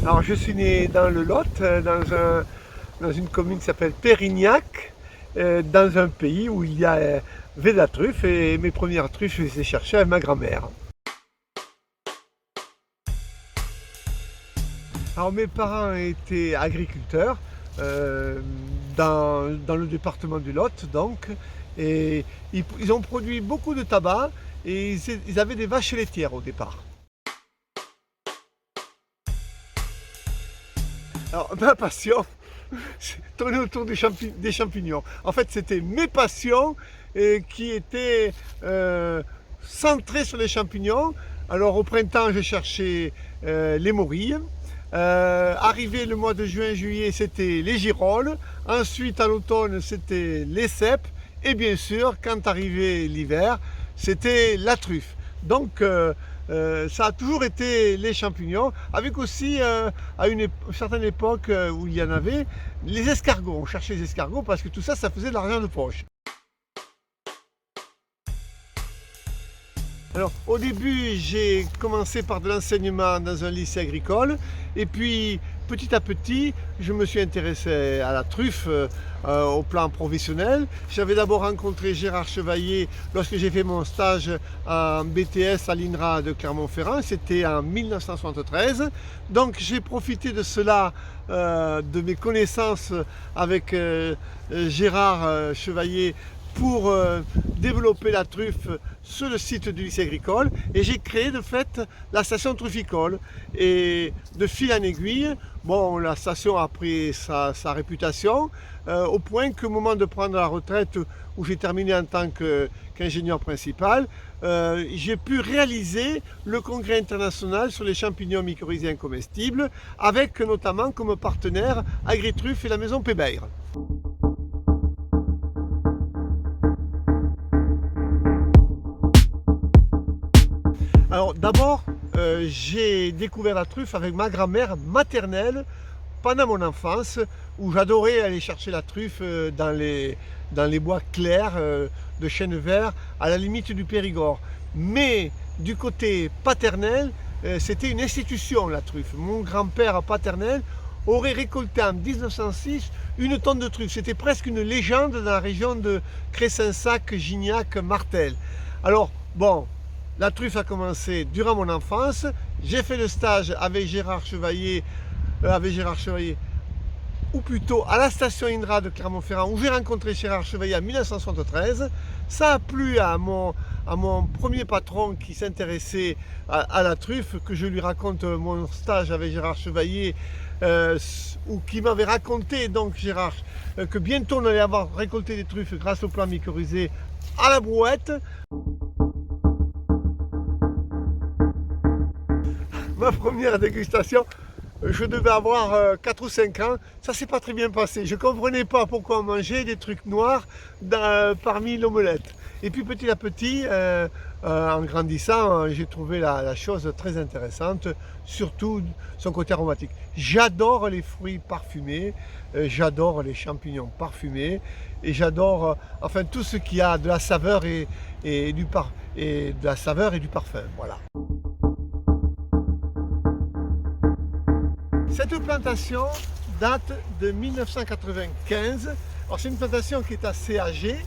Alors je suis né dans le Lot, dans une commune qui s'appelle Pérignac, dans un pays où il y avait de la truffe et mes premières truffes je les ai cherchées avec ma grand-mère. Alors mes parents étaient agriculteurs dans le département du Lot donc, et ils ont produit beaucoup de tabac et ils avaient des vaches laitières au départ. Alors ma passion, c'est tourner autour des champignons. En fait c'était mes passions qui étaient centrées sur les champignons. Alors au printemps je cherchais les morilles. Arrivé le mois de juin-juillet, c'était les girolles. Ensuite, à l'automne, c'était les cèpes. Et bien sûr, quand arrivait l'hiver, c'était la truffe. Donc, ça a toujours été les champignons, avec aussi, à une certaine époque où il y en avait, les escargots. On cherchait les escargots parce que tout ça, ça faisait de l'argent de poche. Alors, au début, j'ai commencé par de l'enseignement dans un lycée agricole et puis petit à petit, je me suis intéressé à la truffe au plan professionnel. J'avais d'abord rencontré Gérard Chevalier lorsque j'ai fait mon stage en BTS à l'INRA de Clermont-Ferrand, c'était en 1973. Donc j'ai profité de cela, de mes connaissances avec Gérard Chevalier pour développer la truffe sur le site du lycée agricole et j'ai créé de fait la station trufficole et de fil en aiguille, bon, la station a pris sa réputation au point qu'au moment de prendre la retraite où j'ai terminé en tant qu'ingénieur principal, j'ai pu réaliser le congrès international sur les champignons mycorhiziens comestibles avec notamment comme partenaire Agritruffe et la maison Pébeire. Alors d'abord, j'ai découvert la truffe avec ma grand-mère maternelle pendant mon enfance, où j'adorais aller chercher la truffe dans les bois clairs de chêne vert, à la limite du Périgord. Mais du côté paternel, c'était une institution la truffe. Mon grand-père paternel aurait récolté en 1906 une tonne de truffe. C'était presque une légende dans la région de Cressensac, Gignac, Martel. Alors bon, la truffe a commencé durant mon enfance. J'ai fait le stage avec Gérard Chevalier, ou plutôt à la station INRA de Clermont-Ferrand, où j'ai rencontré Gérard Chevalier en 1973. Ça a plu à mon premier patron qui s'intéressait à la truffe, que je lui raconte mon stage avec Gérard Chevalier, ou qui m'avait raconté, donc Gérard, que bientôt on allait avoir récolté des truffes grâce au plan mycorhizé à la brouette. Ma première dégustation, je devais avoir 4 ou 5 ans, ça s'est pas très bien passé. Je ne comprenais pas pourquoi on mangeait des trucs noirs parmi l'omelette. Et puis petit à petit, en grandissant, j'ai trouvé la chose très intéressante, surtout son côté aromatique. J'adore les fruits parfumés, j'adore les champignons parfumés, et j'adore enfin tout ce qui a de la saveur et du parfum. Voilà. Cette plantation date de 1995. Alors c'est une plantation qui est assez âgée,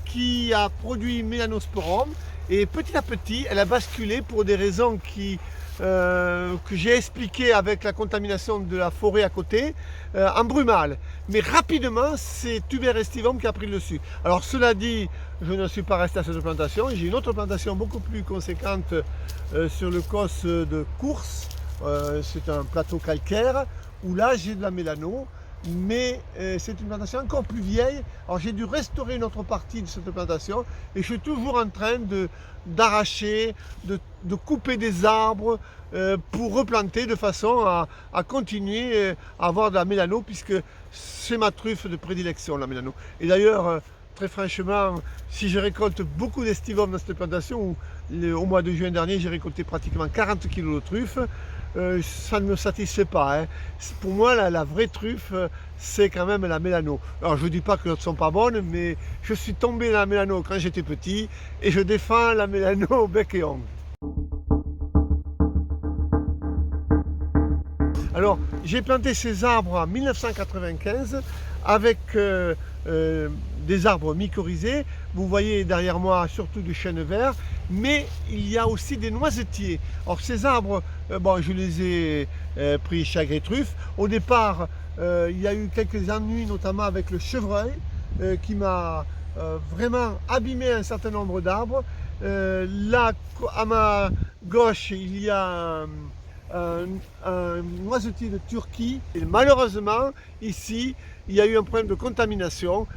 qui a produit mélanosporum et petit à petit elle a basculé pour des raisons que j'ai expliquées avec la contamination de la forêt à côté, en brumale. Mais rapidement c'est Tuber estivum qui a pris le dessus. Alors cela dit, je ne suis pas resté à cette plantation, j'ai une autre plantation beaucoup plus conséquente sur le cos de Course. C'est un plateau calcaire où là j'ai de la mélano, mais c'est une plantation encore plus vieille. Alors j'ai dû restaurer une autre partie de cette plantation et je suis toujours en train d'arracher, de couper des arbres pour replanter de façon à continuer à avoir de la mélano, puisque c'est ma truffe de prédilection, la mélano. Et d'ailleurs, très franchement, si je récolte beaucoup d'estivum dans cette plantation, au mois de juin dernier j'ai récolté pratiquement 40 kg de truffes, ça ne me satisfait pas. Hein. Pour moi, la vraie truffe, c'est quand même la mélano. Alors je ne dis pas que les autres ne sont pas bonnes, mais je suis tombé dans la mélano quand j'étais petit et je défends la mélano au bec et ongle. Alors, j'ai planté ces arbres en 1995 avec des arbres mycorhizés. Vous voyez derrière moi surtout du chêne vert, mais il y a aussi des noisetiers. Alors ces arbres, bon, je les ai pris chagrin et truffe. Au départ, il y a eu quelques ennuis, notamment avec le chevreuil, qui m'a vraiment abîmé un certain nombre d'arbres. Là, à ma gauche, il y a un noisetier de Turquie. Et malheureusement, ici, il y a eu un problème de contamination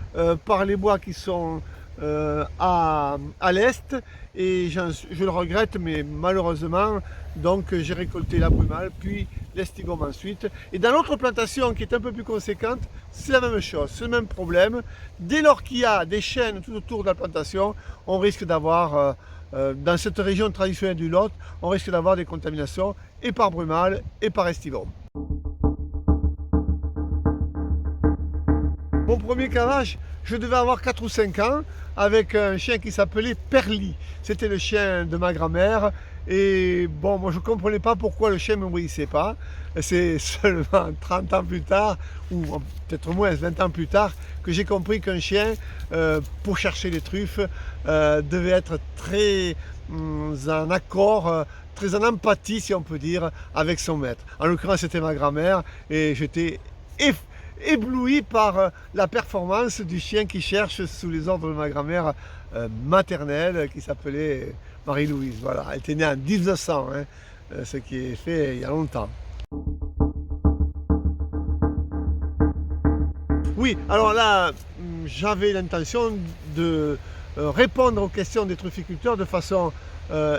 par les bois qui sont à l'est, et je le regrette, mais malheureusement, donc j'ai récolté la brumale, puis l'estigome ensuite. Et dans l'autre plantation qui est un peu plus conséquente, c'est la même chose, c'est le même problème. Dès lors qu'il y a des chênes tout autour de la plantation, on risque d'avoir, dans cette région traditionnelle du Lot, on risque d'avoir des contaminations et par brumale et par estigome. Mon premier cavage, je devais avoir 4 ou 5 ans, avec un chien qui s'appelait Perly. C'était le chien de ma grand-mère. Et bon, moi je ne comprenais pas pourquoi le chien ne m'obéissait pas. C'est seulement 30 ans plus tard, ou peut-être moins, 20 ans plus tard, que j'ai compris qu'un chien, pour chercher les truffes, devait être très en accord, très en empathie, si on peut dire, avec son maître. En l'occurrence, c'était ma grand-mère, et j'étais ébloui par la performance du chien qui cherche sous les ordres de ma grand-mère maternelle, qui s'appelait Marie-Louise. Voilà, elle était née en 1900, hein, ce qui est fait il y a longtemps. Oui, alors là, j'avais l'intention de répondre aux questions des trufficulteurs de façon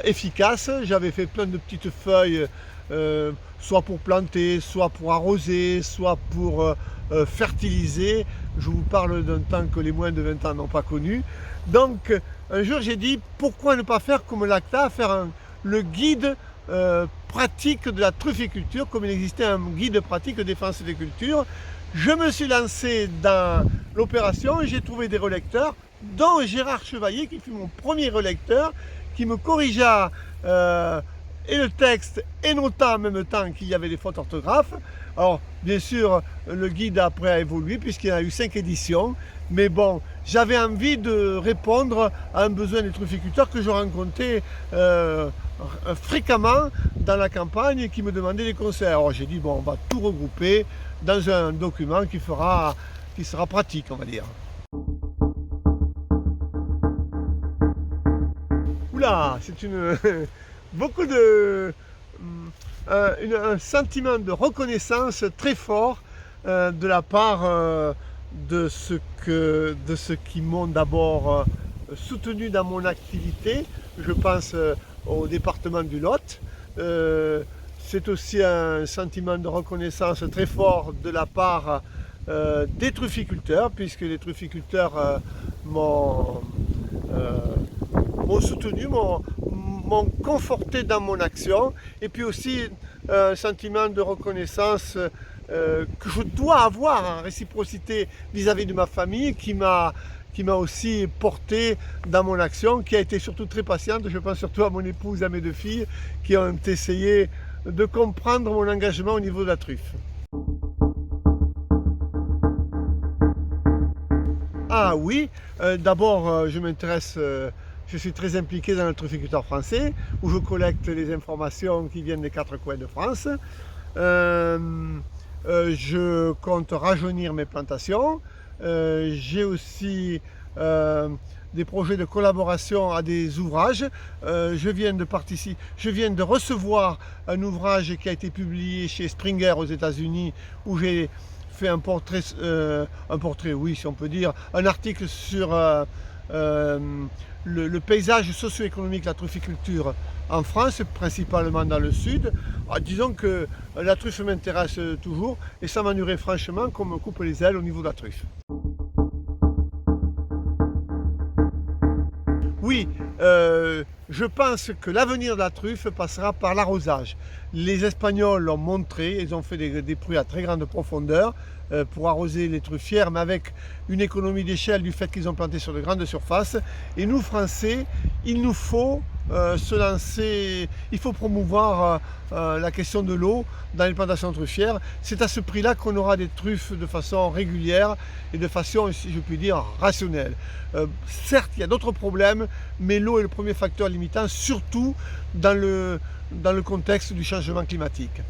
efficace. J'avais fait plein de petites feuilles, soit pour planter, soit pour arroser, soit pour fertiliser. Je vous parle d'un temps que les moins de 20 ans n'ont pas connu. Donc un jour j'ai dit, pourquoi ne pas faire comme l'ACTA, faire le guide pratique de la trufficulture, comme il existait un guide pratique de défense des cultures. Je me suis lancé dans l'opération et j'ai trouvé des relecteurs, dont Gérard Chevalier, qui fut mon premier relecteur, qui me corrigea et le texte et nota en même temps qu'il y avait des fautes orthographes. Alors bien sûr le guide après a évolué puisqu'il y a eu 5 éditions, mais bon, j'avais envie de répondre à un besoin des trufficulteurs que je rencontrais fréquemment dans la campagne, qui me demandaient des conseils. Alors j'ai dit, bon, on va tout regrouper dans un document qui sera pratique, on va dire. Oula, c'est beaucoup de un sentiment de reconnaissance très fort de la part de ceux qui m'ont d'abord soutenu dans mon activité. Je pense au département du Lot. C'est aussi un sentiment de reconnaissance très fort de la part des trufficulteurs, puisque les trufficulteurs m'ont soutenu, m'ont conforté dans mon action, et puis aussi un sentiment de reconnaissance que je dois avoir en réciprocité vis-à-vis de ma famille, qui m'a aussi porté dans mon action, qui a été surtout très patiente. Je pense surtout à mon épouse et à mes 2 filles qui ont essayé de comprendre mon engagement au niveau de la truffe. Ah oui, d'abord je m'intéresse, je suis très impliqué dans le trufficulteur français, où je collecte les informations qui viennent des 4 coins de France. Je compte rajeunir mes plantations. J'ai aussi des projets de collaboration à des ouvrages. Je viens de recevoir un ouvrage qui a été publié chez Springer aux États-Unis, où j'ai fait un portrait, oui, si on peut dire, un article sur le paysage socio-économique de la trufficulture en France, principalement dans le sud. Alors, disons que la truffe m'intéresse toujours, et ça m'ennuierait franchement qu'on me coupe les ailes au niveau de la truffe. Oui, je pense que l'avenir de la truffe passera par l'arrosage. Les Espagnols l'ont montré, ils ont fait des prus à très grande profondeur pour arroser les truffières, mais avec une économie d'échelle du fait qu'ils ont planté sur de grandes surfaces. Et nous, Français, il nous faut se lancer, il faut promouvoir la question de l'eau dans les plantations truffières. C'est à ce prix-là qu'on aura des truffes de façon régulière et de façon, si je puis dire, rationnelle. Certes, il y a d'autres problèmes, mais l'eau est le premier facteur limitant, surtout dans le contexte du changement climatique.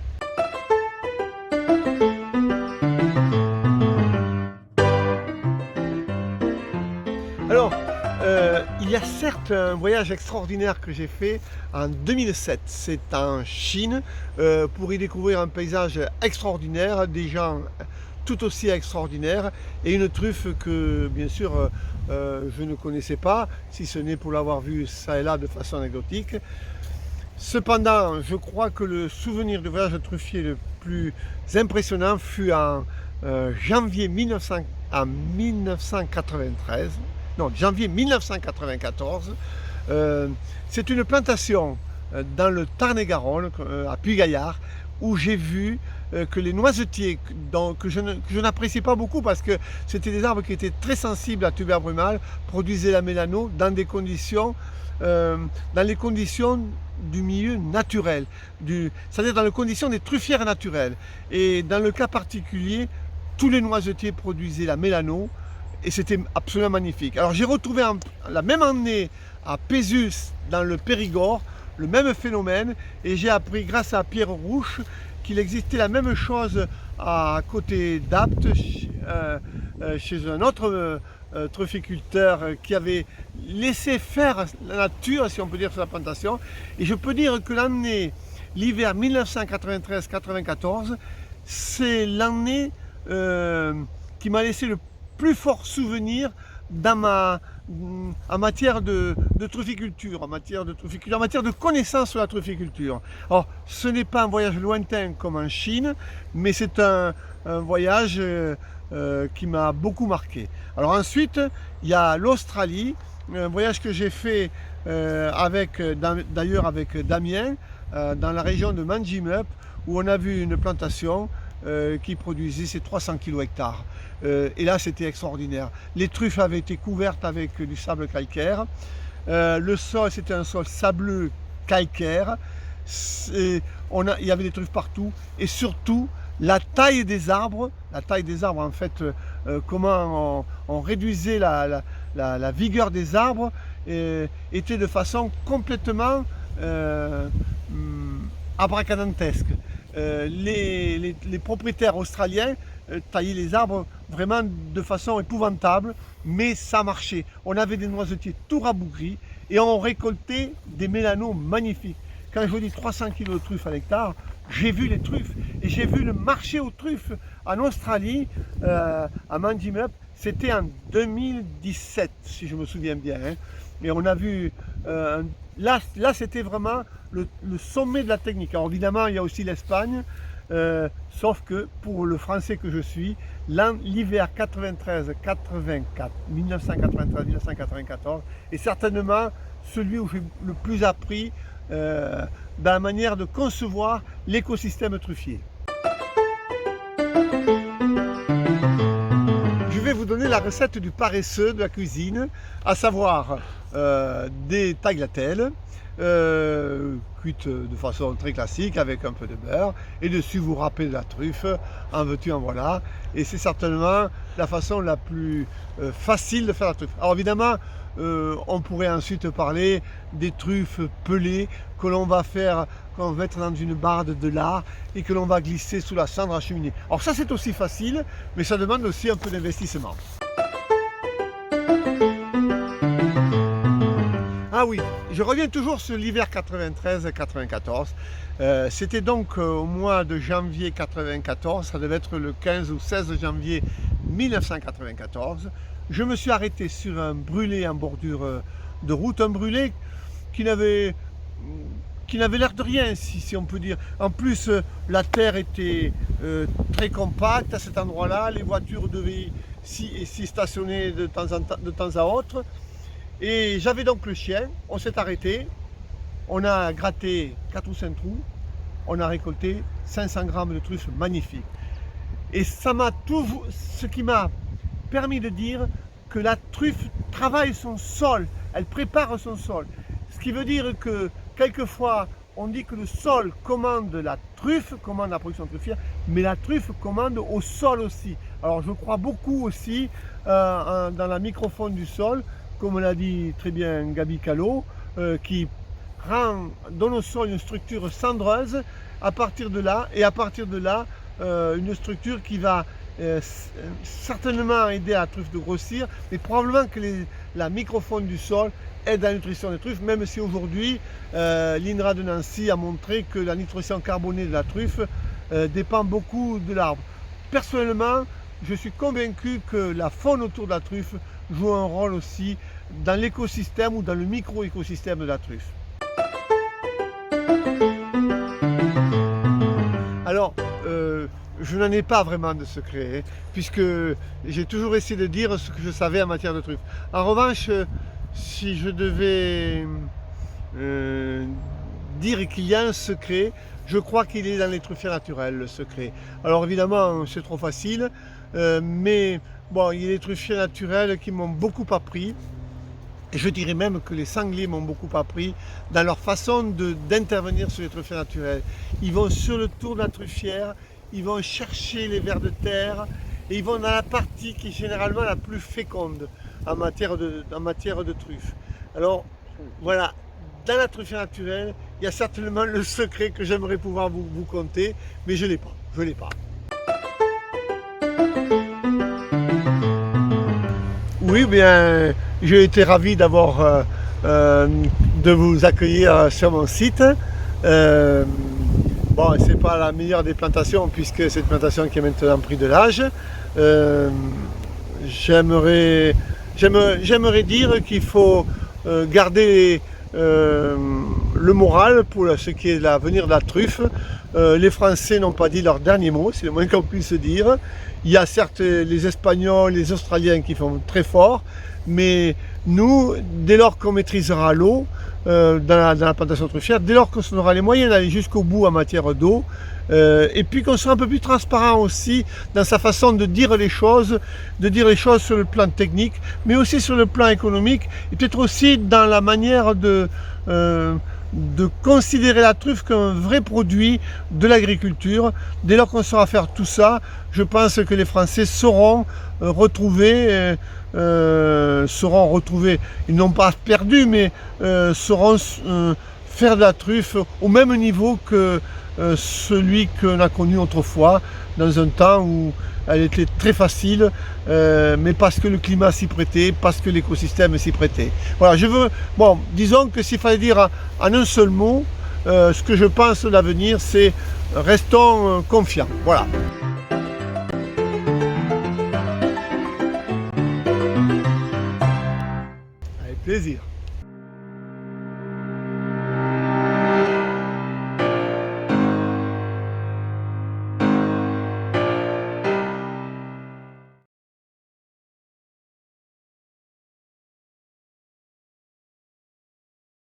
Alors, il y a certes un voyage extraordinaire que j'ai fait en 2007. C'est en Chine pour y découvrir un paysage extraordinaire, des gens tout aussi extraordinaires et une truffe que bien sûr je ne connaissais pas, si ce n'est pour l'avoir vue ça et là de façon anecdotique. Cependant, je crois que le souvenir de voyage truffier le plus impressionnant fut en janvier 1993. Non, janvier 1994, c'est une plantation dans le Tarn-et-Garonne, à Puy-Gaillard, où j'ai vu que les noisetiers, que je n'apprécie pas beaucoup parce que c'était des arbres qui étaient très sensibles à tuber brumal, produisaient la mélano dans les conditions du milieu naturel, c'est-à-dire dans les conditions des truffières naturelles. Et dans le cas particulier, tous les noisetiers produisaient la mélano, et c'était absolument magnifique. Alors j'ai retrouvé la même année à Pézus, dans le Périgord, le même phénomène, et j'ai appris grâce à Pierre Rouche qu'il existait la même chose à côté d'Apt, chez un autre trufficulteur qui avait laissé faire la nature, si on peut dire, sur la plantation. Et je peux dire que l'hiver 1993-94, c'est l'année qui m'a laissé le plus fort souvenir en matière de trufficulture, en matière de connaissance sur la trufficulture. Alors, ce n'est pas un voyage lointain comme en Chine, mais c'est un voyage qui m'a beaucoup marqué. Alors ensuite, il y a l'Australie, un voyage que j'ai fait d'ailleurs avec Damien, dans la région de Manjimup, où on a vu une plantation qui produisait ses 300 kg hectares. Et là, c'était extraordinaire. Les truffes avaient été couvertes avec du sable calcaire. Le sol, c'était un sol sableux calcaire. Il y avait des truffes partout. Et surtout, la taille des arbres en fait, comment on réduisait la vigueur des arbres était de façon complètement abracadantesque. Les propriétaires australiens taillaient les arbres vraiment de façon épouvantable, mais ça marchait. On avait des noisetiers tout rabougris et on récoltait des mélanos magnifiques. Quand je vous dis 300 kg de truffes à l'hectare, j'ai vu les truffes et j'ai vu le marché aux truffes en Australie, à Manjimup. C'était en 2017, si je me souviens bien. Hein. Et on a vu, là c'était vraiment le sommet de la technique. Alors évidemment, il y a aussi l'Espagne, sauf que pour le français que je suis, l'hiver 1993-1994 est certainement celui où j'ai le plus appris dans la manière de concevoir l'écosystème truffier. Je vais vous donner la recette du paresseux de la cuisine, à savoir des tagliatelles cuites de façon très classique avec un peu de beurre, et dessus vous râpez de la truffe, en veux-tu en voilà, et c'est certainement la façon la plus facile de faire la truffe. Alors évidemment, on pourrait ensuite parler des truffes pelées que l'on va mettre dans une barde de lard et que l'on va glisser sous la cendre à cheminée. Alors ça c'est aussi facile, mais ça demande aussi un peu d'investissement. Ah oui, je reviens toujours sur l'hiver 93-94. C'était donc au mois de janvier 94, ça devait être le 15 ou 16 janvier 1994. Je me suis arrêté sur un brûlé en bordure de route, un brûlé qui n'avait l'air de rien, si on peut dire. En plus, la terre était très compacte à cet endroit-là, les voitures devaient s'y stationner de temps à autre. Et j'avais donc le chien, on s'est arrêté, on a gratté 4 ou 5 trous, on a récolté 500 grammes de truffes magnifiques. Et ça m'a tout, ce qui m'a permis de dire que la truffe travaille son sol, elle prépare son sol. Ce qui veut dire que quelquefois on dit que le sol commande la truffe, commande la production truffière, mais la truffe commande au sol aussi. Alors je crois beaucoup aussi dans la microfaune du sol, comme l'a dit très bien Gabi Callot, qui donne au sol une structure cendreuse à partir de là, une structure qui va certainement aider la truffe de grossir, mais probablement que la microfaune du sol aide à la nutrition des truffes, même si aujourd'hui l'INRA de Nancy a montré que la nutrition carbonée de la truffe dépend beaucoup de l'arbre. Personnellement, je suis convaincu que la faune autour de la truffe joue un rôle aussi dans l'écosystème ou dans le micro-écosystème de la truffe. Alors, je n'en ai pas vraiment de secret, hein, puisque j'ai toujours essayé de dire ce que je savais en matière de truffes. En revanche, si je devais dire qu'il y a un secret, je crois qu'il est dans les truffiers naturels, le secret. Alors évidemment, c'est trop facile, mais bon, il y a des truffiers naturels qui m'ont beaucoup appris. Et je dirais même que les sangliers m'ont beaucoup appris dans leur façon d'intervenir sur les truffiers naturels. Ils vont sur le tour de la truffière, ils vont chercher les vers de terre et ils vont dans la partie qui est généralement la plus féconde en matière de truffes. Alors voilà, dans la truffière naturelle, il y a certainement le secret que j'aimerais pouvoir vous conter, mais je ne l'ai pas, Oui, bien, j'ai été ravi d'avoir de vous accueillir sur mon site. Bon, c'est pas la meilleure des plantations puisque c'est une plantation qui est maintenant pris de l'âge. J'aimerais dire qu'il faut garder le moral pour ce qui est l'avenir de la truffe. Les Français n'ont pas dit leur dernier mot, c'est le moins qu'on puisse dire. Il y a certes les Espagnols, les Australiens qui font très fort, mais nous, dès lors qu'on maîtrisera l'eau dans la plantation truffière, dès lors qu'on aura les moyens d'aller jusqu'au bout en matière d'eau, et puis qu'on sera un peu plus transparent aussi dans sa façon de dire les choses sur le plan technique, mais aussi sur le plan économique, et peut-être aussi dans la manière de considérer la truffe comme un vrai produit de l'agriculture. Dès lors qu'on saura faire tout ça, je pense que les Français sauront retrouver, ils n'ont pas perdu, mais sauront faire de la truffe au même niveau que celui qu'on a connu autrefois, dans un temps où elle était très facile, mais parce que le climat s'y prêtait, parce que l'écosystème s'y prêtait. Voilà, disons que s'il fallait dire en un seul mot, ce que je pense de l'avenir, c'est restons confiants. Voilà. Avec plaisir.